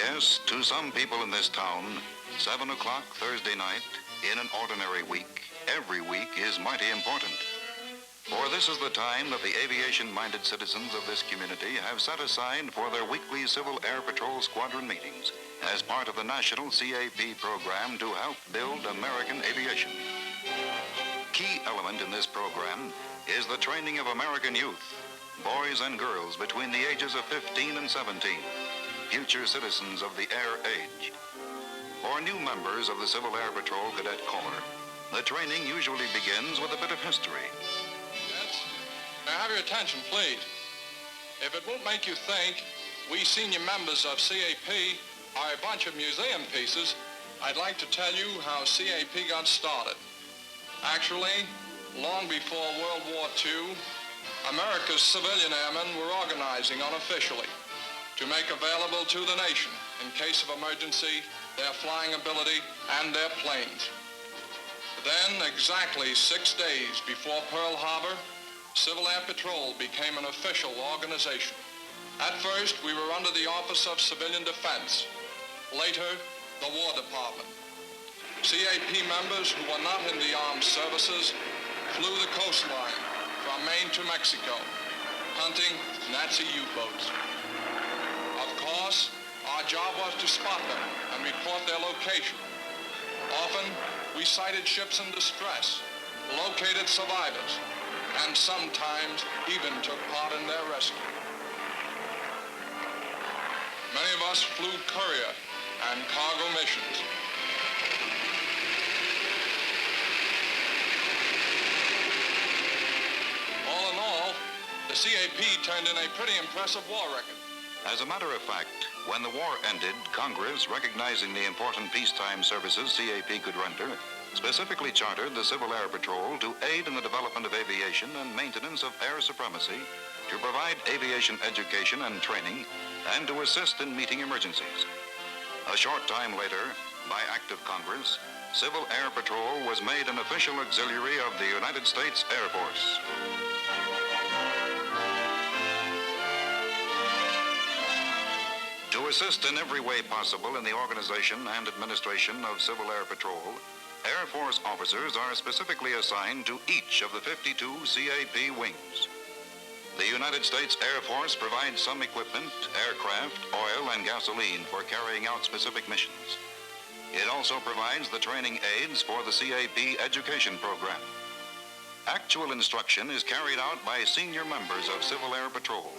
Yes, to some people in this town, 7 o'clock Thursday night in an ordinary week, every week is mighty important. For this is the time that the aviation-minded citizens of this community have set aside for their weekly Civil Air Patrol Squadron meetings as part of the national CAP program to help build American aviation. Key element in this program is the training of American youth, boys and girls between the ages of 15 and 17, future citizens of the air age. For new members of the Civil Air Patrol Cadet Corps, the training usually begins with a bit of history. May I have your attention, please? If it won't make you think we senior members of CAP are a bunch of museum pieces, I'd like to tell you how CAP got started. Actually, long before World War II, America's civilian airmen were organizing unofficially to make available to the nation, in case of emergency, their flying ability and their planes. Then, exactly 6 days before Pearl Harbor, Civil Air Patrol became an official organization. At first, we were under the Office of Civilian Defense. Later, the War Department. CAP members who were not in the armed services flew the coastline from Maine to Mexico, hunting Nazi U-boats. Of course, our job was to spot them and report their location. Often, we sighted ships in distress, located survivors, and sometimes even took part in their rescue. Many of us flew courier and cargo missions. All in all, the CAP turned in a pretty impressive war record. As a matter of fact, when the war ended, Congress, recognizing the important peacetime services CAP could render, specifically chartered the Civil Air Patrol to aid in the development of aviation and maintenance of air supremacy, to provide aviation education and training, and to assist in meeting emergencies. A short time later, by act of Congress, Civil Air Patrol was made an official auxiliary of the United States Air Force. To assist in every way possible in the organization and administration of Civil Air Patrol, Air Force officers are specifically assigned to each of the 52 CAP wings. The United States Air Force provides some equipment, aircraft, oil, and gasoline for carrying out specific missions. It also provides the training aids for the CAP education program. Actual instruction is carried out by senior members of Civil Air Patrol,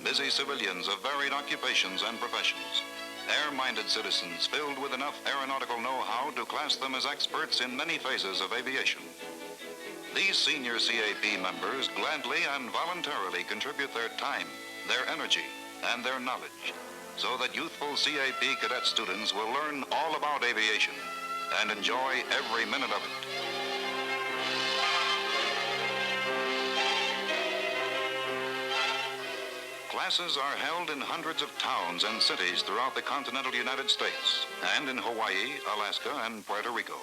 busy civilians of varied occupations and professions, air-minded citizens filled with enough aeronautical know-how to class them as experts in many phases of aviation. These senior CAP members gladly and voluntarily contribute their time, their energy, and their knowledge, so that youthful CAP cadet students will learn all about aviation and enjoy every minute of it. Classes are held in hundreds of towns and cities throughout the continental United States and in Hawaii, Alaska, and Puerto Rico.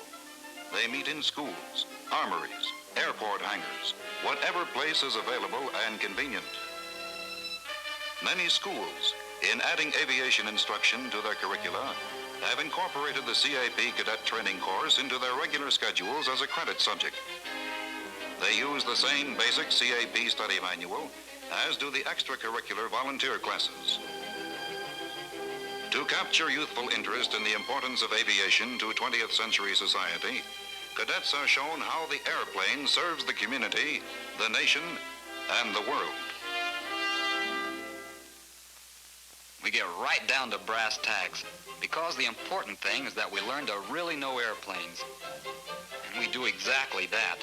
They meet in schools, armories, airport hangars, whatever place is available and convenient. Many schools, in adding aviation instruction to their curricula, have incorporated the CAP cadet training course into their regular schedules as a credit subject. They use the same basic CAP study manual as do the extracurricular volunteer classes. To capture youthful interest in the importance of aviation to 20th century society, cadets are shown how the airplane serves the community, the nation, and the world. We get right down to brass tacks, because the important thing is that we learn to really know airplanes. And we do exactly that.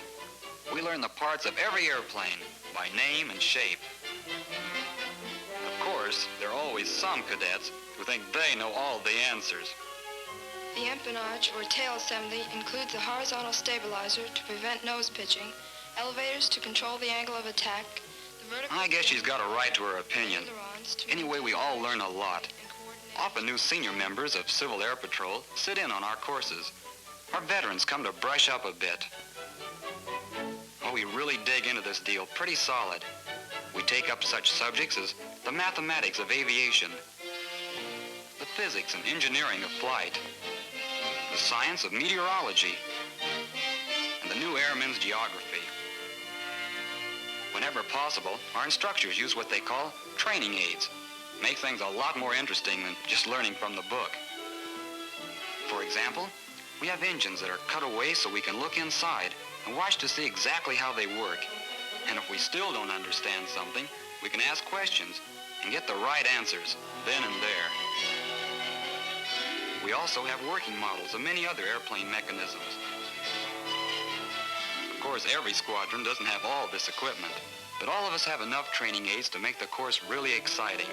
We learn the parts of every airplane by name and shape. Of course, there are always some cadets who think they know all the answers. The empennage, or tail assembly, includes a horizontal stabilizer to prevent nose pitching, elevators to control the angle of attack, the vertical... I guess she's got a right to her opinion. Anyway, we all learn a lot. Often new senior members of Civil Air Patrol sit in on our courses. Our veterans come to brush up a bit. Oh, we really dig into this deal pretty solid. We take up such subjects as the mathematics of aviation, the physics and engineering of flight, the science of meteorology, and the new airman's geography. Whenever possible, our instructors use what they call training aids. Make things a lot more interesting than just learning from the book. For example, we have engines that are cut away so we can look inside and watch to see exactly how they work. And if we still don't understand something, we can ask questions and get the right answers then and there. We also have working models of many other airplane mechanisms. Of course, every squadron doesn't have all this equipment, but all of us have enough training aids to make the course really exciting.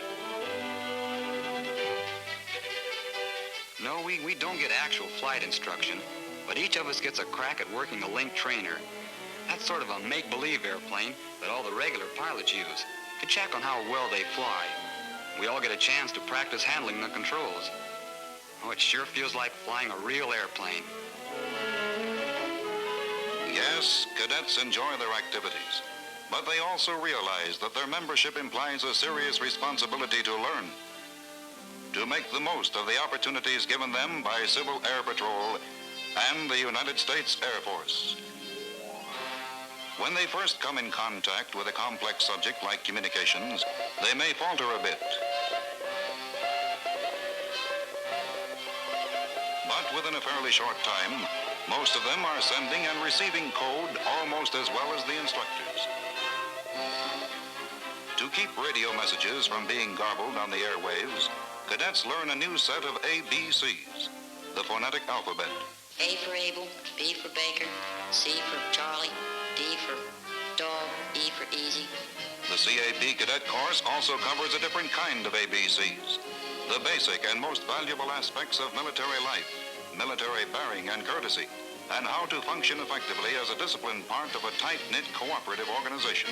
No, we don't get actual flight instruction, but each of us gets a crack at working a link trainer. That's sort of a make-believe airplane that all the regular pilots use to check on how well they fly. We all get a chance to practice handling the controls. Oh, it sure feels like flying a real airplane. Yes, cadets enjoy their activities, but they also realize that their membership implies a serious responsibility to learn, to make the most of the opportunities given them by Civil Air Patrol and the United States Air Force. When they first come in contact with a complex subject like communications, they may falter a bit. But within a fairly short time, most of them are sending and receiving code almost as well as the instructors. To keep radio messages from being garbled on the airwaves, cadets learn a new set of ABCs, the phonetic alphabet. A for Abel, B for Baker, C for Charlie, D for dog, E for easy. The CAP cadet course also covers a different kind of ABCs, the basic and most valuable aspects of military life, military bearing and courtesy, and how to function effectively as a disciplined part of a tight-knit cooperative organization.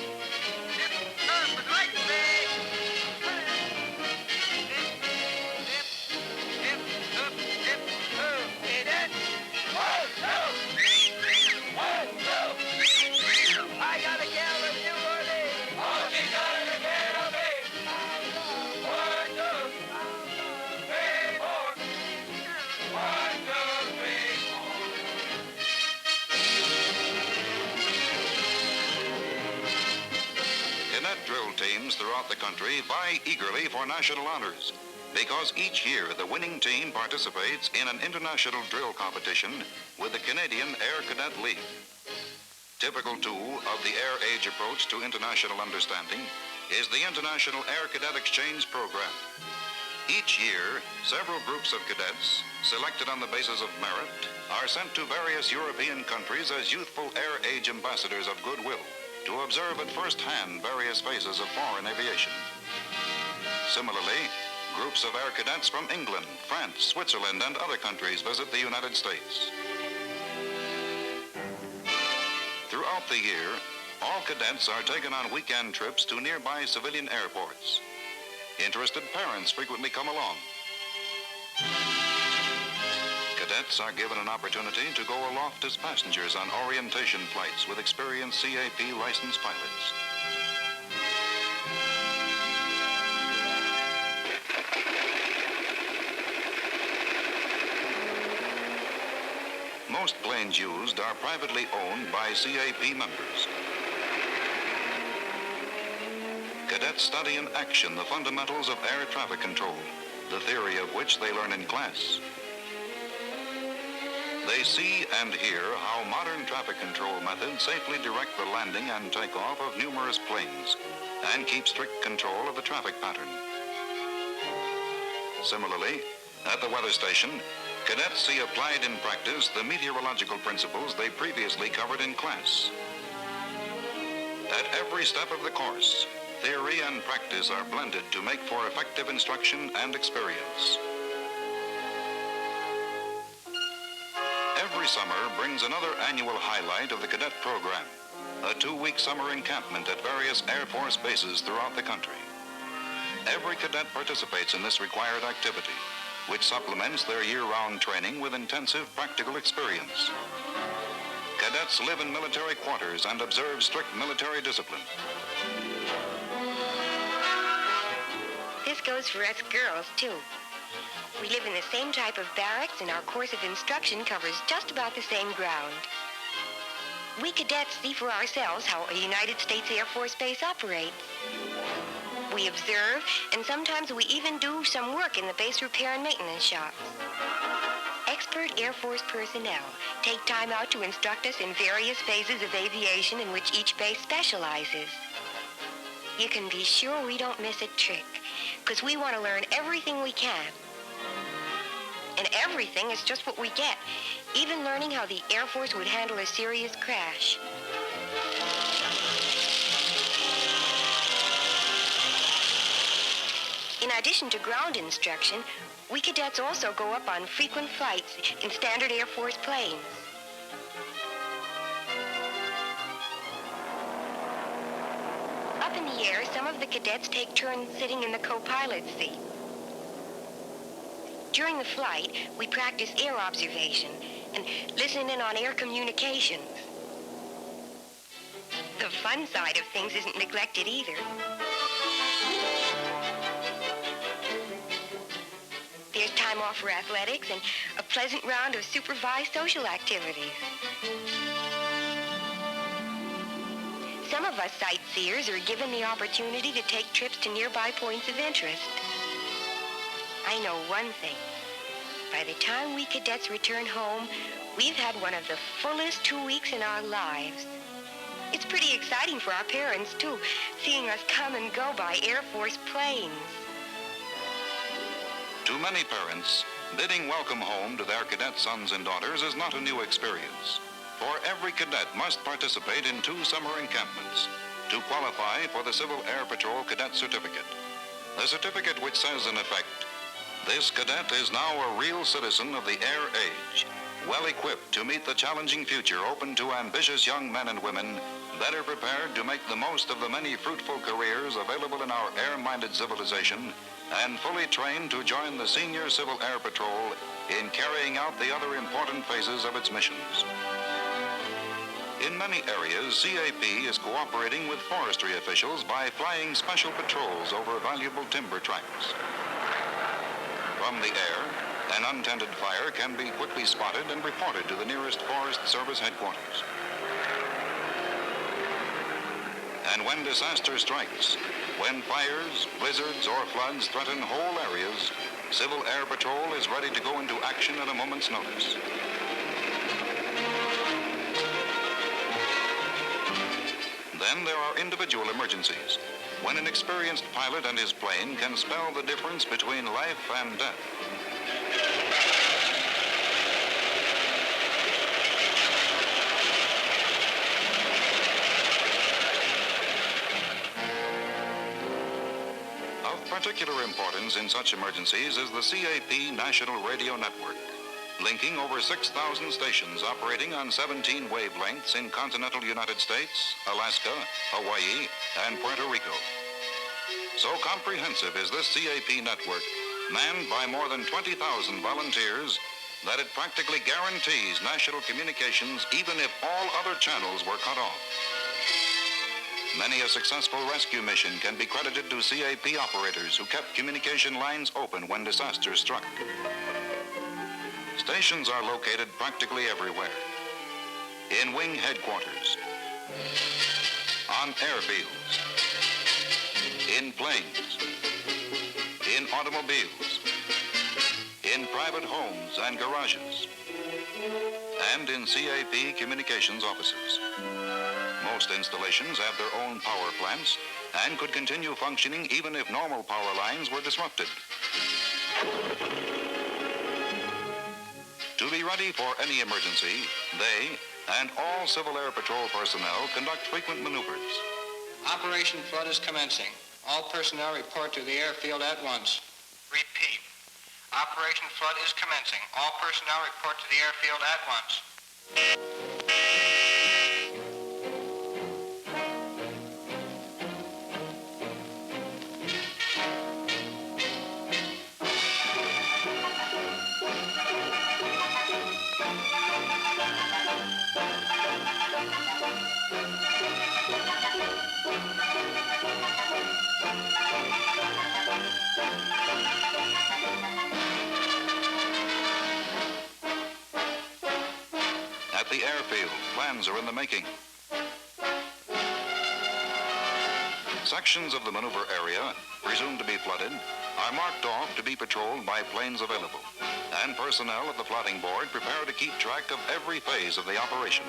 Drill teams throughout the country vie eagerly for national honors because each year the winning team participates in an international drill competition with the Canadian Air Cadet League. Typical tool of the air age approach to international understanding is the International Air Cadet Exchange Program. Each year, several groups of cadets, selected on the basis of merit, are sent to various European countries as youthful air age ambassadors of goodwill to observe at first hand various phases of foreign aviation. Similarly, groups of air cadets from England, France, Switzerland, and other countries visit the United States. Throughout the year, all cadets are taken on weekend trips to nearby civilian airports. Interested parents frequently come along. Cadets are given an opportunity to go aloft as passengers on orientation flights with experienced CAP licensed pilots. Most planes used are privately owned by CAP members. Cadets study in action the fundamentals of air traffic control, the theory of which they learn in class. They see and hear how modern traffic control methods safely direct the landing and takeoff of numerous planes and keep strict control of the traffic pattern. Similarly, at the weather station, cadets see applied in practice the meteorological principles they previously covered in class. At every step of the course, theory and practice are blended to make for effective instruction and experience. Every summer brings another annual highlight of the cadet program, a 2-week summer encampment at various Air Force bases throughout the country. Every cadet participates in this required activity, which supplements their year-round training with intensive practical experience. Cadets live in military quarters and observe strict military discipline. This goes for us girls, too. We live in the same type of barracks, and our course of instruction covers just about the same ground. We cadets see for ourselves how a United States Air Force base operates. We observe, and sometimes we even do some work in the base repair and maintenance shops. Expert Air Force personnel take time out to instruct us in various phases of aviation in which each base specializes. You can be sure we don't miss a trick, because we want to learn everything we can. And everything is just what we get, even learning how the Air Force would handle a serious crash. In addition to ground instruction, we cadets also go up on frequent flights in standard Air Force planes. Up in the air, some of the cadets take turns sitting in the co-pilot's seat. During the flight, we practice air observation and listen in on air communications. The fun side of things isn't neglected either. There's time off for athletics and a pleasant round of supervised social activities. Some of us sightseers are given the opportunity to take trips to nearby points of interest. I know one thing. By the time we cadets return home, we've had one of the fullest 2 weeks in our lives. It's pretty exciting for our parents, too, seeing us come and go by Air Force planes. To many parents, bidding welcome home to their cadet sons and daughters is not a new experience. For every cadet must participate in 2 summer encampments to qualify for the Civil Air Patrol Cadet Certificate. The certificate which says, in effect, this cadet is now a real citizen of the air age, well equipped to meet the challenging future open to ambitious young men and women, better prepared to make the most of the many fruitful careers available in our air-minded civilization, and fully trained to join the Senior Civil Air Patrol in carrying out the other important phases of its missions. In many areas, CAP is cooperating with forestry officials by flying special patrols over valuable timber tracts. From the air, an untended fire can be quickly spotted and reported to the nearest Forest Service headquarters. And when disaster strikes, when fires, blizzards, or floods threaten whole areas, Civil Air Patrol is ready to go into action at a moment's notice. Then there are individual emergencies, when an experienced pilot and his plane can spell the difference between life and death. Of particular importance in such emergencies is the CAP National Radio Network, linking over 6,000 stations operating on 17 wavelengths in continental United States, Alaska, Hawaii, and Puerto Rico. So comprehensive is this CAP network, manned by more than 20,000 volunteers, that it practically guarantees national communications even if all other channels were cut off. Many a successful rescue mission can be credited to CAP operators who kept communication lines open when disaster struck. Stations are located practically everywhere. In wing headquarters, on airfields, in planes, in automobiles, in private homes and garages, and in CAP communications offices. Most installations have their own power plants and could continue functioning even if normal power lines were disrupted. To be ready for any emergency, they and all Civil Air Patrol personnel conduct frequent maneuvers. Operation Flood is commencing. All personnel report to the airfield at once. Repeat. Operation Flood is commencing. All personnel report to the airfield at once. plans are in the making. Sections of the maneuver area, presumed to be flooded, are marked off to be patrolled by planes available, and personnel at the plotting board prepare to keep track of every phase of the operation.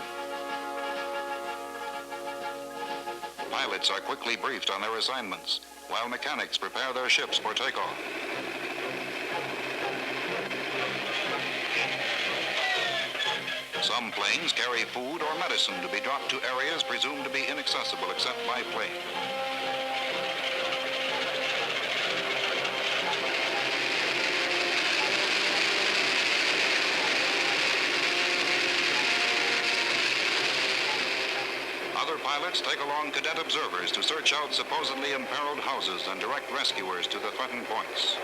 Pilots are quickly briefed on their assignments, while mechanics prepare their ships for takeoff. Some planes carry food or medicine to be dropped to areas presumed to be inaccessible except by plane. Other pilots take along cadet observers to search out supposedly imperiled houses and direct rescuers to the threatened points.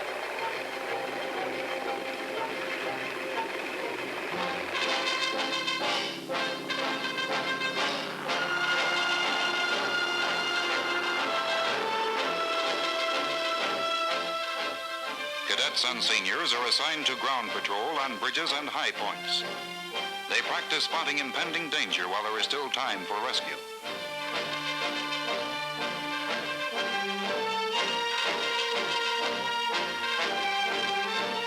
Cadets and seniors are assigned to ground patrol on bridges and high points. They practice spotting impending danger while there is still time for rescue.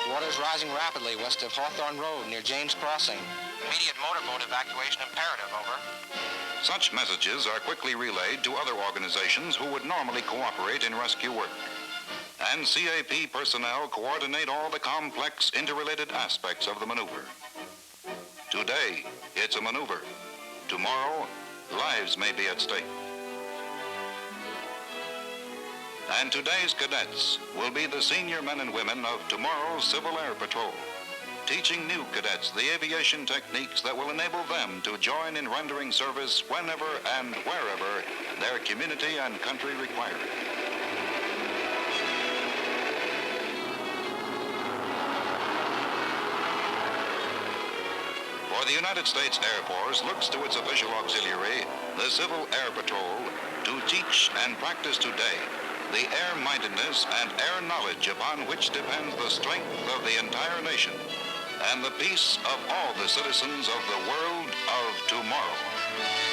Water's rising rapidly west of Hawthorne Road near James Crossing. Immediate motorboat evacuation imperative, over. Such messages are quickly relayed to other organizations who would normally cooperate in rescue work. And CAP personnel coordinate all the complex, interrelated aspects of the maneuver. Today, it's a maneuver. Tomorrow, lives may be at stake. And today's cadets will be the senior men and women of tomorrow's Civil Air Patrol, teaching new cadets the aviation techniques that will enable them to join in rendering service whenever and wherever their community and country require it. For the United States Air Force looks to its official auxiliary, the Civil Air Patrol, to teach and practice today the air-mindedness and air knowledge upon which depends the strength of the entire nation and the peace of all the citizens of the world of tomorrow.